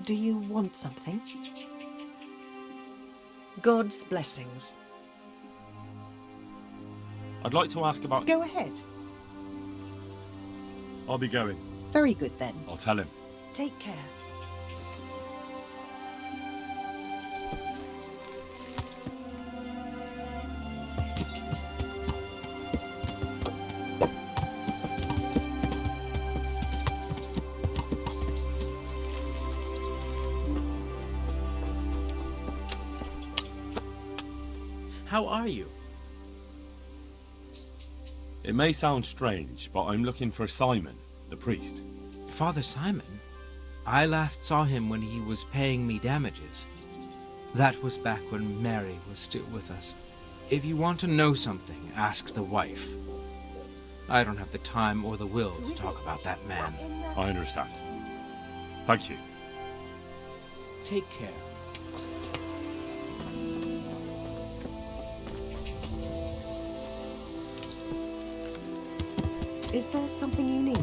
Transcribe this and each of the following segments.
Do you want something? God's blessings. I'd like to ask about... Go ahead. I'll be going. Very good then. I'll tell him. Take care. How are you? It may sound strange, but I'm looking for Simon, the priest. Father Simon? I last saw him when he was paying me damages. That was back when Mary was still with us. If you want to know something, ask the wife. I don't have the time or the will to talk about that man. I understand. Thank you. Take care. Is there something you need?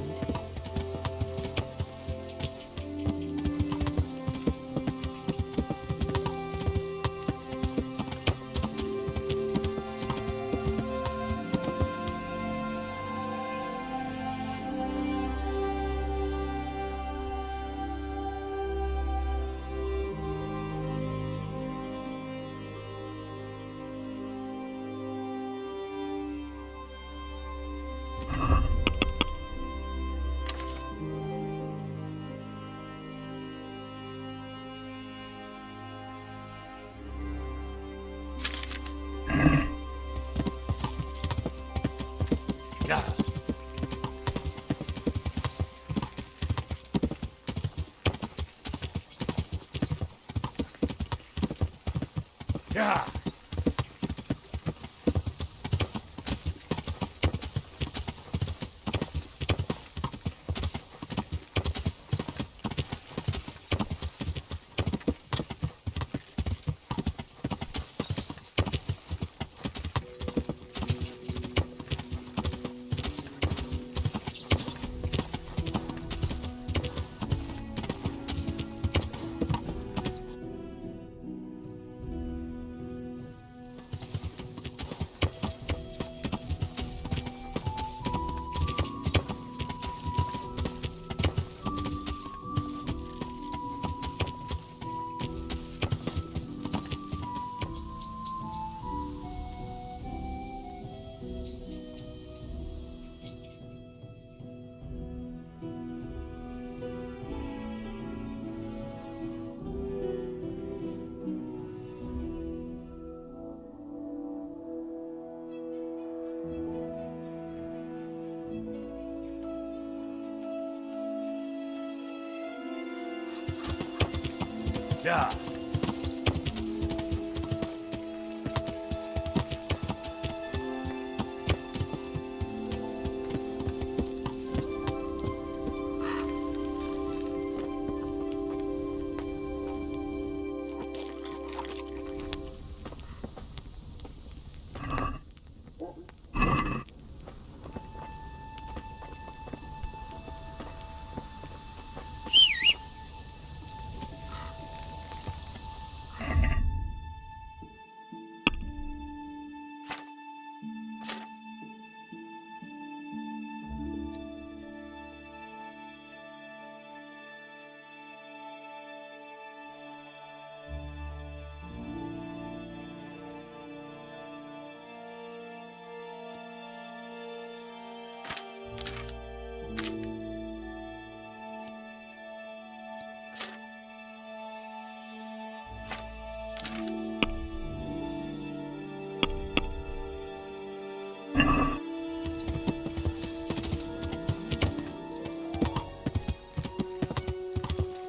Yeah. Yeah.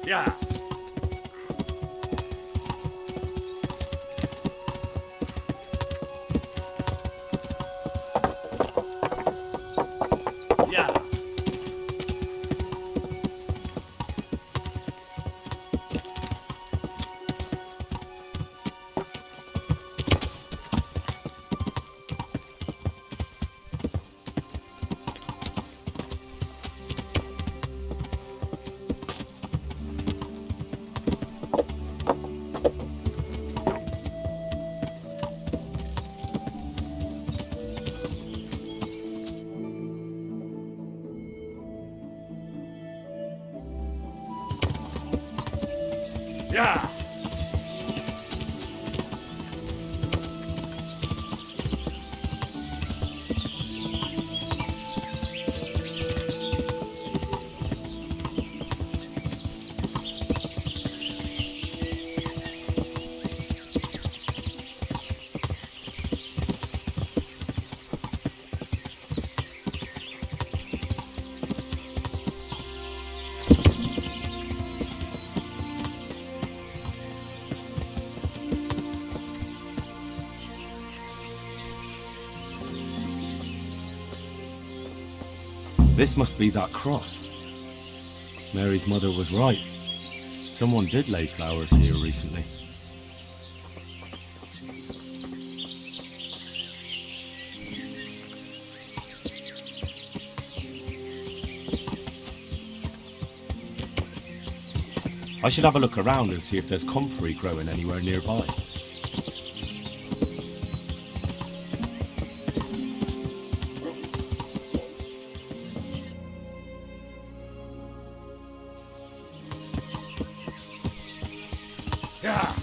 Yeah. Yeah. Yeah! This must be that cross. Mary's mother was right. Someone did lay flowers here recently. I should have a look around and see if there's comfrey growing anywhere nearby. Yeah.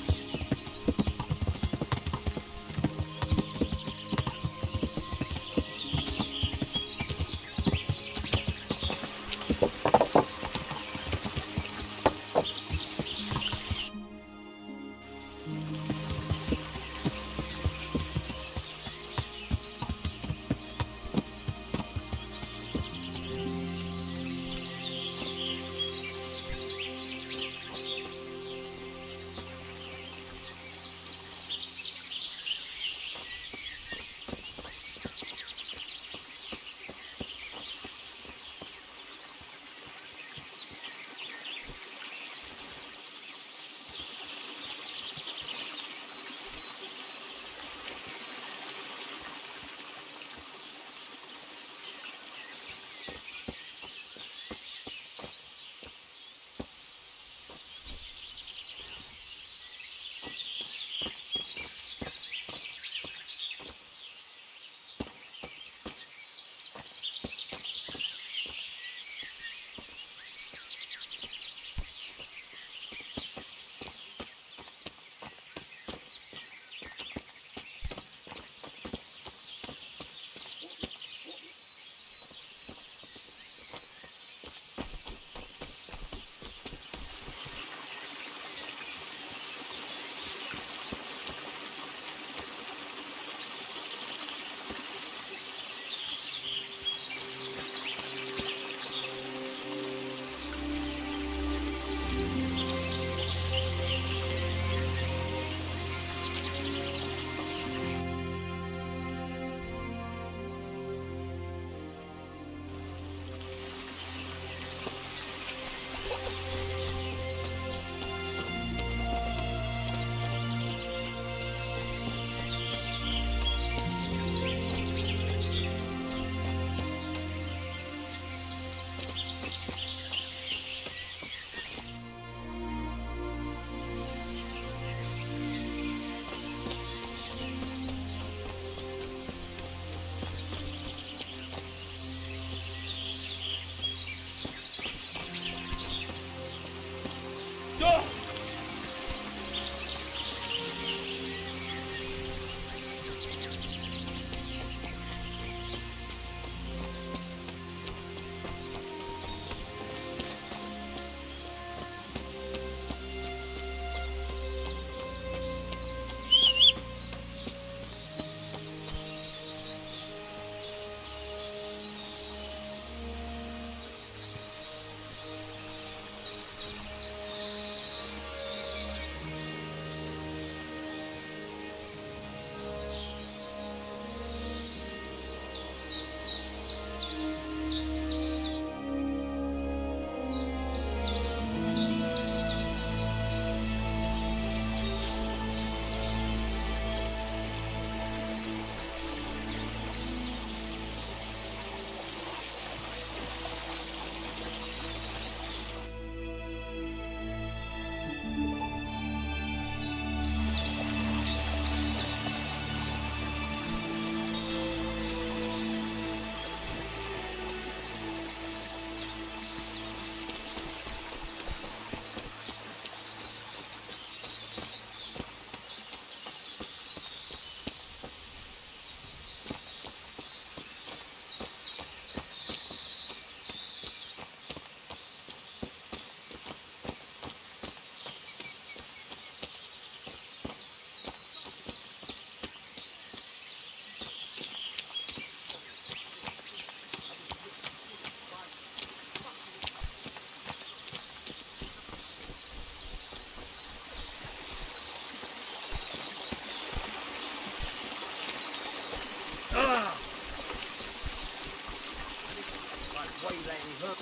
waylaying her.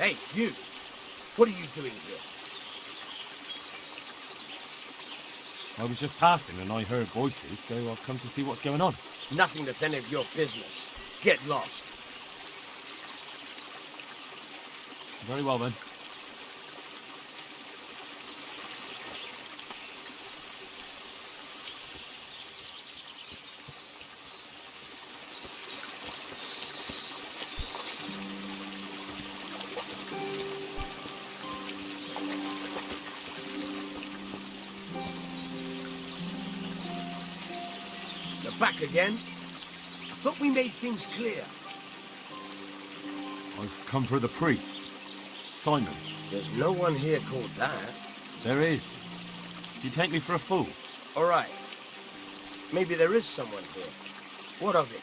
Hey, you! What are you doing here? I was just passing and I heard voices, so I've come to see what's going on. Nothing that's any of your business. Get lost. Very well then. You're back again? I thought we made things clear. I've come for the priest. Simon. There's no one here called that. There is. Do you take me for a fool? All right. Maybe there is someone here. What of it?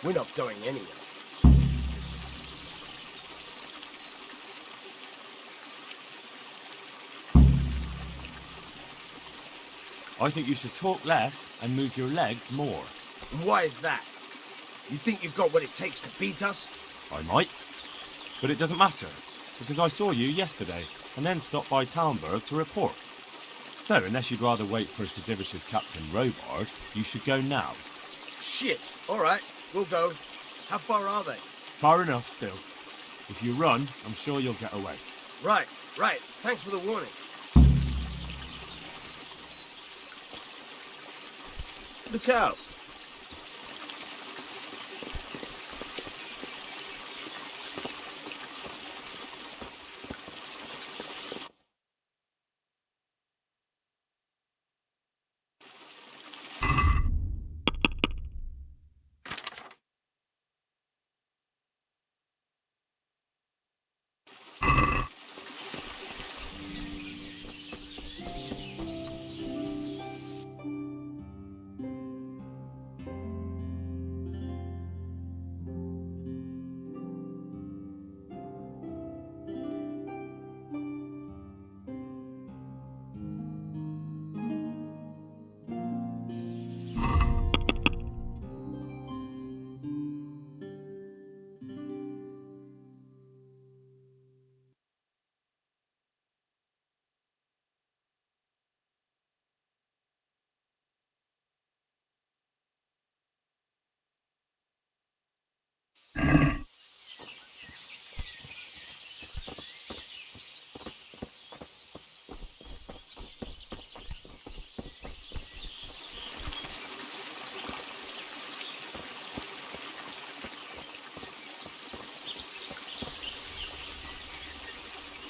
We're not going anywhere. I think you should talk less and move your legs more. And why is that? You think you've got what it takes to beat us? I might. But it doesn't matter, because I saw you yesterday, and then stopped by Talmberg to report. So, unless you'd rather wait for Sir Divish's Captain Robard, you should go now. Shit. All right, we'll go. How far are they? Far enough still. If you run, I'm sure you'll get away. Right. Thanks for the warning. Look out.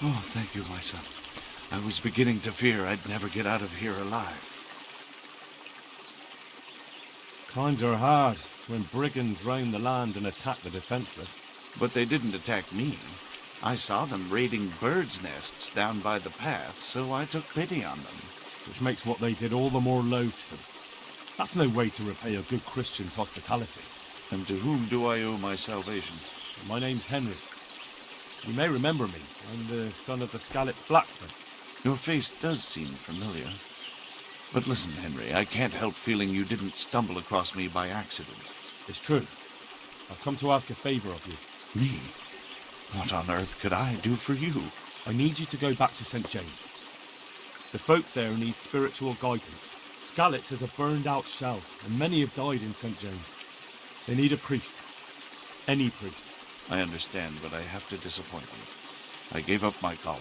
Oh, thank you, my son. I was beginning to fear I'd never get out of here alive. Times are hard when brigands roam the land and attack the defenseless. But they didn't attack me. I saw them raiding birds' nests down by the path, so I took pity on them. Which makes what they did all the more loathsome. That's no way to repay a good Christian's hospitality. And to whom do I owe my salvation? My name's Henry. You may remember me. I'm the son of the Skalitz blacksmith. Your face does seem familiar. But listen, Henry, I can't help feeling you didn't stumble across me by accident. It's true. I've come to ask a favor of you. Me? What on earth could I do for you? I need you to go back to St. James. The folk there need spiritual guidance. Skalitz is a burned-out shell, and many have died in St. James. They need a priest. Any priest. I understand, but I have to disappoint you. I gave up my calling.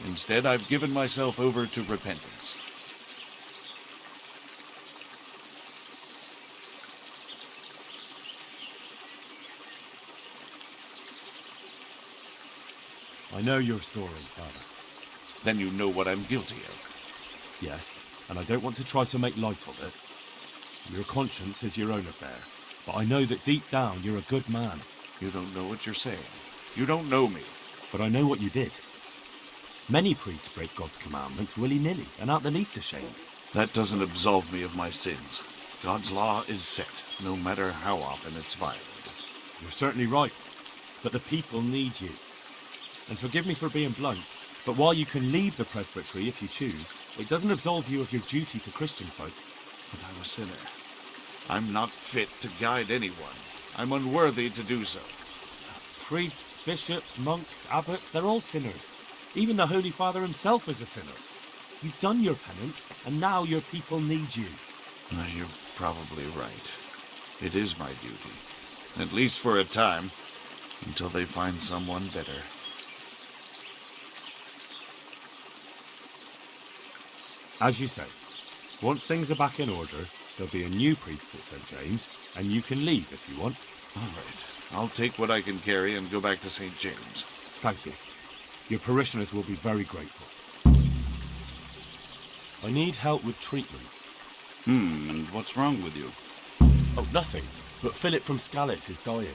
Instead, I've given myself over to repentance. I know your story, Father. Then you know what I'm guilty of. Yes, and I don't want to try to make light of it. Your conscience is your own affair, but I know that deep down you're a good man. You don't know what you're saying. You don't know me. But I know what you did. Many priests break God's commandments willy-nilly and aren't the least ashamed. That doesn't absolve me of my sins. God's law is set, no matter how often it's violated. You're certainly right, but the people need you. And forgive me for being blunt, but while you can leave the presbytery if you choose, it doesn't absolve you of your duty to Christian folk. But I'm a sinner. I'm not fit to guide anyone. I'm unworthy to do so. Priests, bishops, monks, abbots, they're all sinners. Even the Holy Father himself is a sinner. You've done your penance, and now your people need you. You're probably right. It is my duty. At least for a time, until they find someone better. As you say, once things are back in order, there'll be a new priest at St. James, and you can leave if you want. All right. I'll take what I can carry and go back to St. James. Thank you. Your parishioners will be very grateful. I need help with treatment. And what's wrong with you? Oh, nothing. But Philip from Skalitz is dying.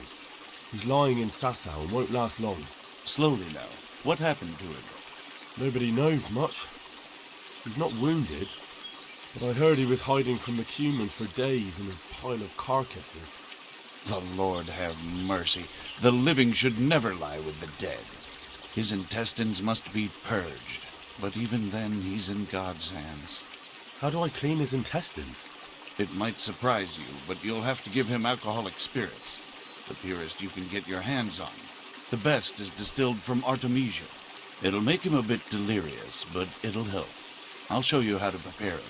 He's lying in Sasau and won't last long. Slowly now. What happened to him? Nobody knows much. He's not wounded, but I heard he was hiding from the Cumans for days in a pile of carcasses. The Lord have mercy. The living should never lie with the dead. His intestines must be purged, but even then he's in God's hands. How do I clean his intestines? It might surprise you, but you'll have to give him alcoholic spirits. The purest you can get your hands on. The best is distilled from Artemisia. It'll make him a bit delirious, but it'll help. I'll show you how to prepare it.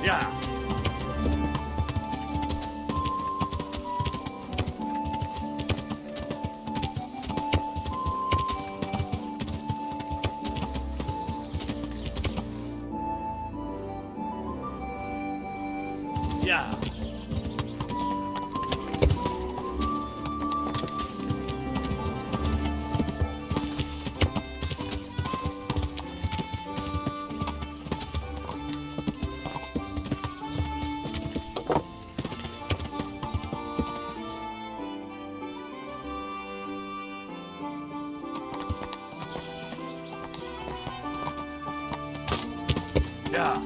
Yeah. Yeah. Yeah.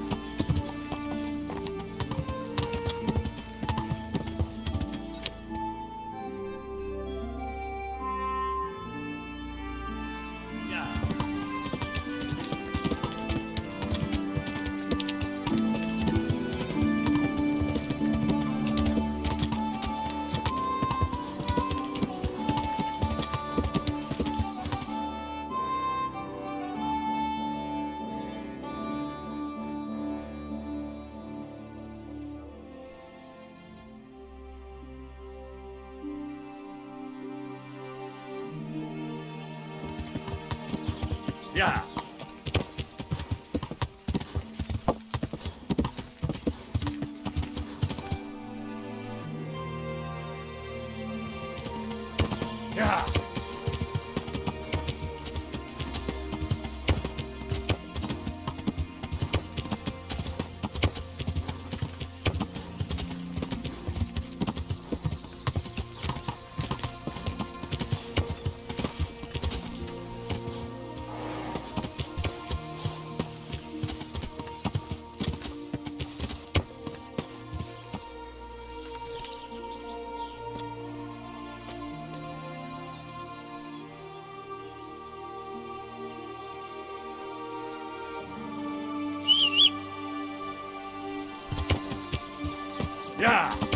Yeah. Yeah. Yeah.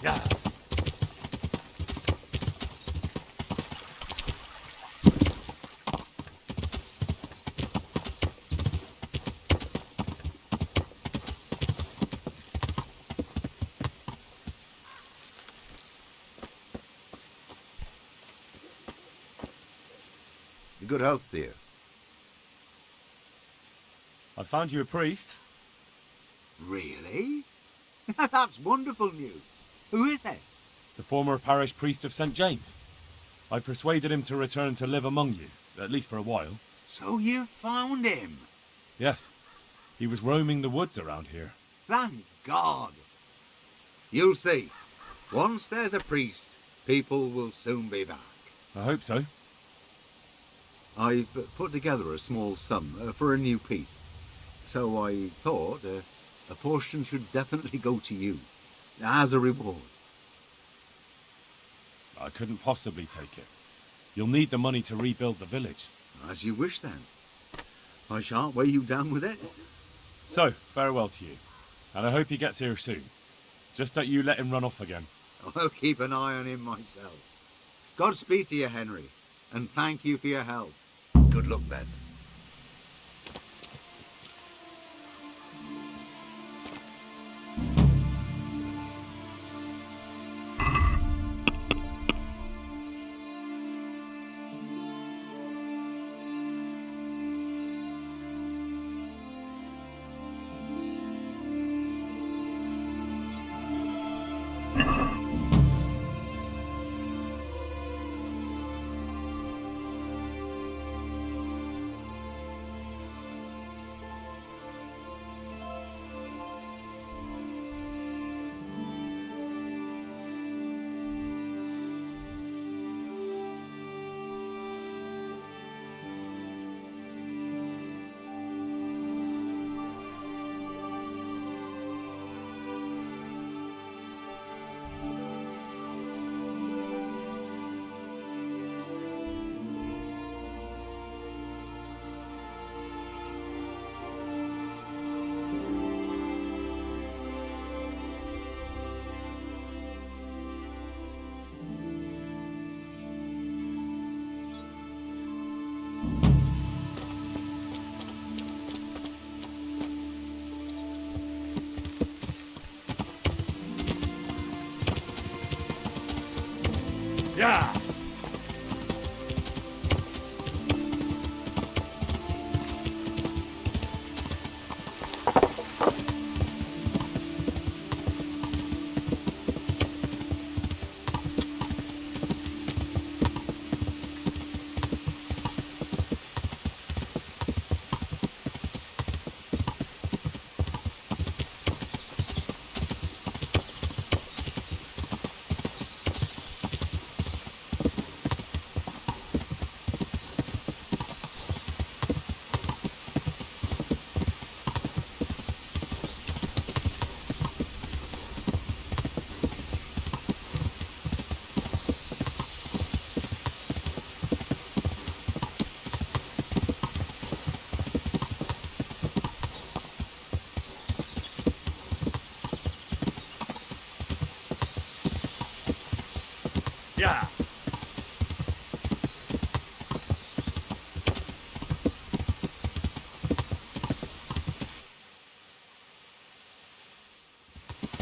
Yeah. Good health, dear. I found you a priest. Really? That's wonderful news. Who is it? The former parish priest of St. James. I persuaded him to return to live among you, at least for a while. So you found him? Yes. He was roaming the woods around here. Thank God. You'll see. Once there's a priest, people will soon be back. I hope so. I've put together a small sum for a new piece. So I thought a portion should definitely go to you, as a reward. I couldn't possibly take it. You'll need the money to rebuild the village. As you wish, then. I shan't weigh you down with it. So, farewell to you. And I hope he gets here soon. Just don't you let him run off again. I'll keep an eye on him myself. Godspeed to you, Henry, and thank you for your help. Good luck, then.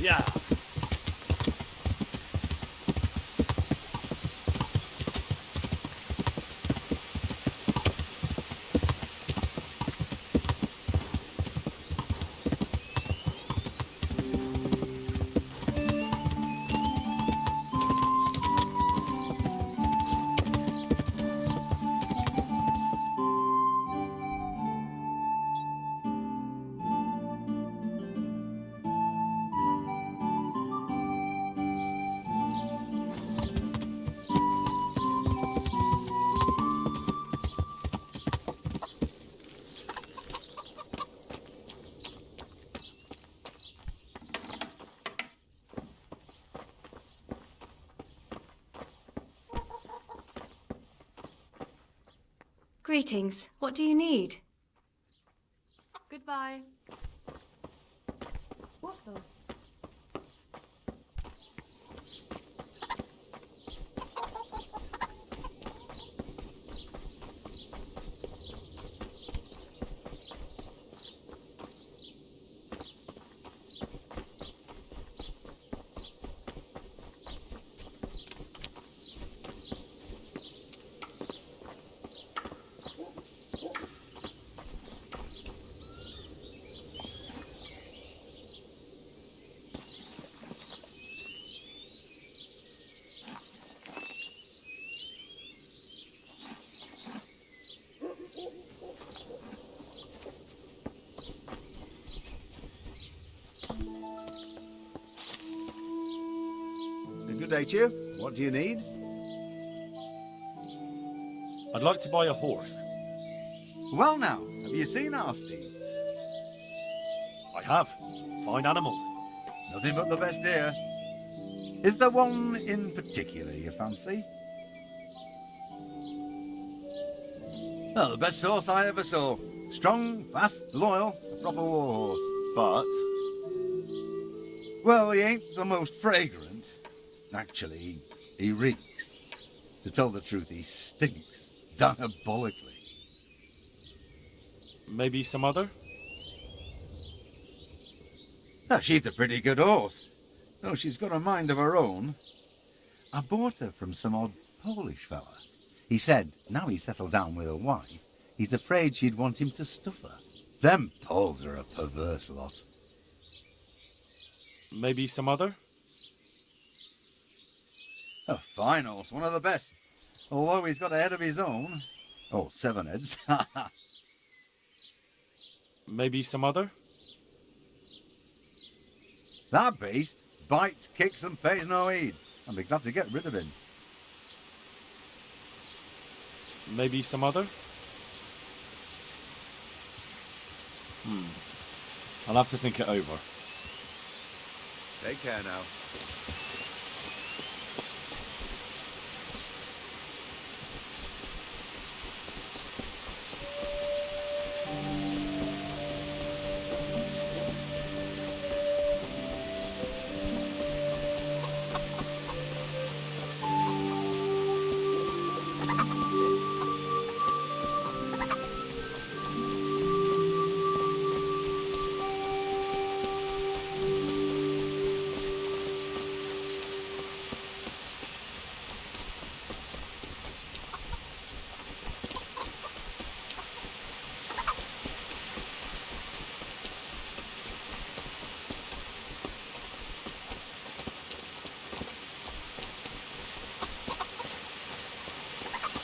Yeah. Greetings. What do you need? Goodbye. What the? Good day to you. What do you need? I'd like to buy a horse. Well now, have you seen our steeds? I have. Fine animals. Nothing but the best here. Is there one in particular you fancy? Oh, the best horse I ever saw. Strong, fast, loyal, a proper war horse. But Well, he ain't the most fragrant. Actually, he reeks. To tell the truth, he stinks diabolically. maybe some other? Oh, she's a pretty good horse. Oh, she's got a mind of her own. I bought her from some odd Polish fella. He said, now he's settled down with a wife, he's afraid she'd want him to stuff her. Them Poles are a perverse lot. Maybe some other? A fine horse, one of the best. Although he's got a head of his own. Oh, 7 heads. Maybe some other? That beast bites, kicks and pays no heed. I'd be glad to get rid of him. Maybe some other? I'll have to think it over. Take care now.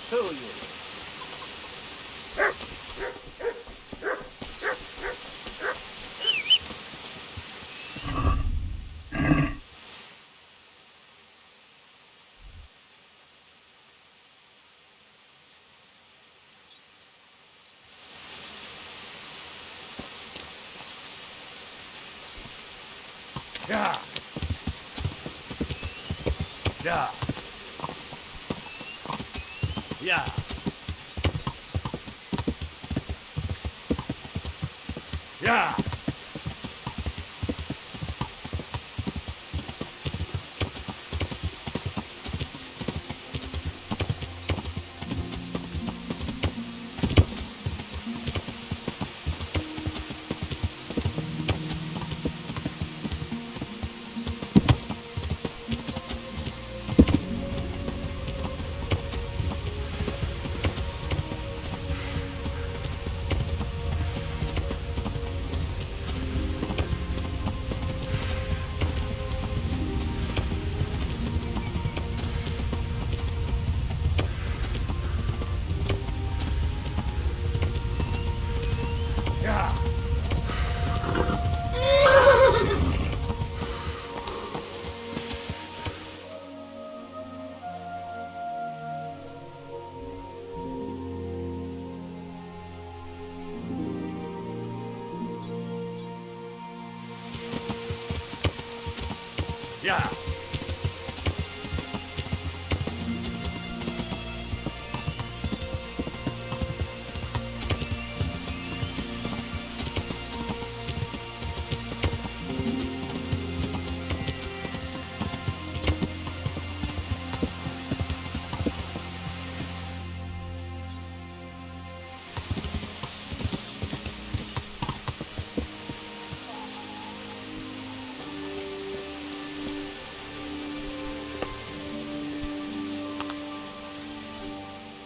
Who are you? Yeah. Yeah. Yeah. Yeah. Yeah.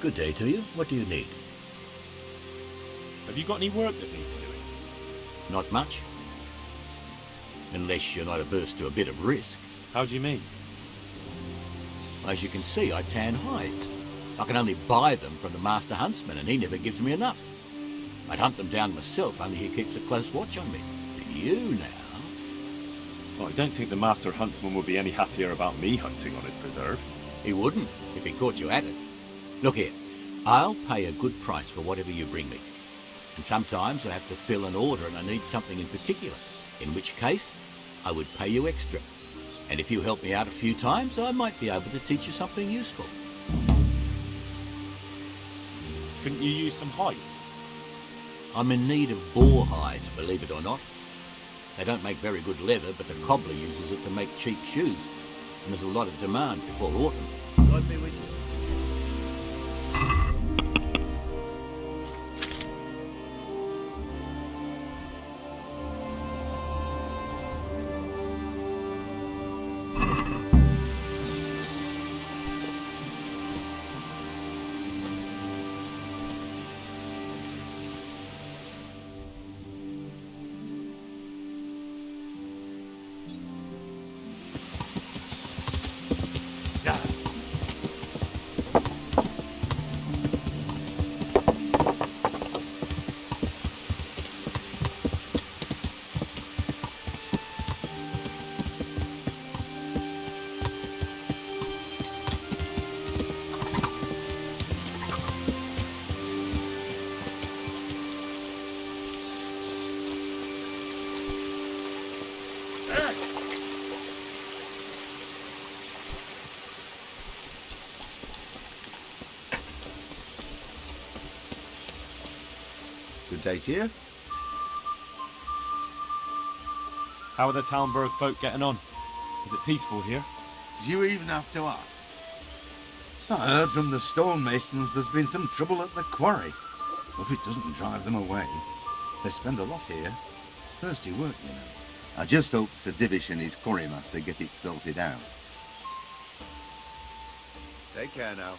Good day to you. What do you need? Have you got any work that needs doing? Not much. Unless you're not averse to a bit of risk. How do you mean? As you can see, I tan hides. I can only buy them from the master huntsman, and he never gives me enough. I'd hunt them down myself, only he keeps a close watch on me. And you now... Well, I don't think the master huntsman would be any happier about me hunting on his preserve. He wouldn't, if he caught you at it. Look here, I'll pay a good price for whatever you bring me. And sometimes I have to fill an order and I need something in particular, in which case I would pay you extra. And if you help me out a few times, I might be able to teach you something useful. Couldn't you use some hides? I'm in need of boar hides, believe it or not. They don't make very good leather, but the cobbler uses it to make cheap shoes. And there's a lot of demand before autumn. God be with you. Good day to you. How are the Townburg folk getting on? Is it peaceful here? Do you even have to ask? I heard from the stonemasons there's been some trouble at the quarry. But it doesn't drive them away. They spend a lot here. Thirsty work, you know. I just hope Sir Divish and his quarrymaster get it sorted out. Take care now.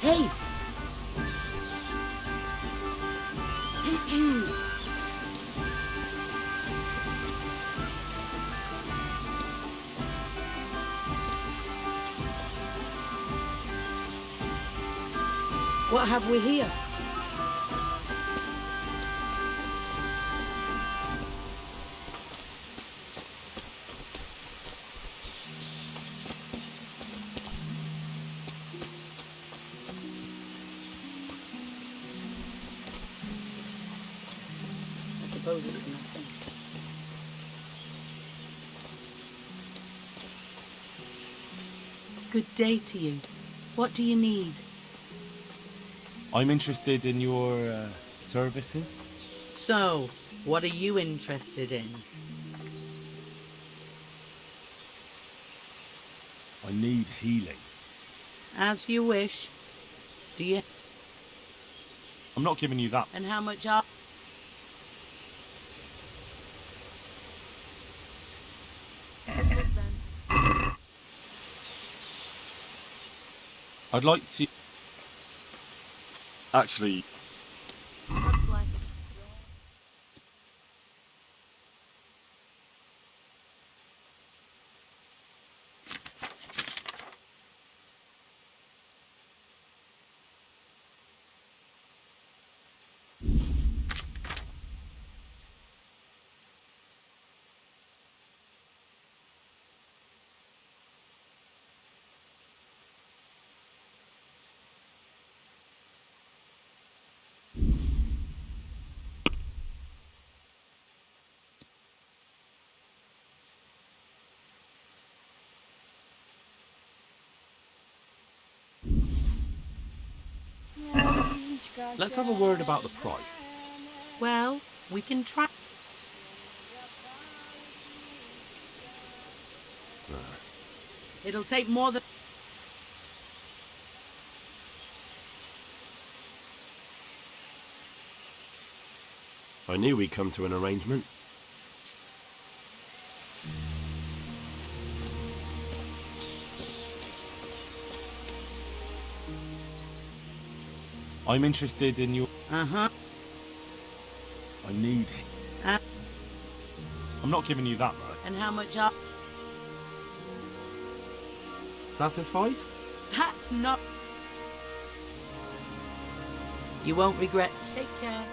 Hey! What have we here? I suppose it was nothing. Good day to you. What do you need? I'm interested in your services. So, what are you interested in? I need healing. As you wish. Do you? I'm not giving you that. And how much are? I'd like to... Actually... Let's have a word about the price. Well, we can try. It'll take more than... I knew we'd come to an arrangement. I'm interested in your... Uh-huh. I need... I'm not giving you that much. And how much are... Satisfied? That's not... You won't regret. Take care.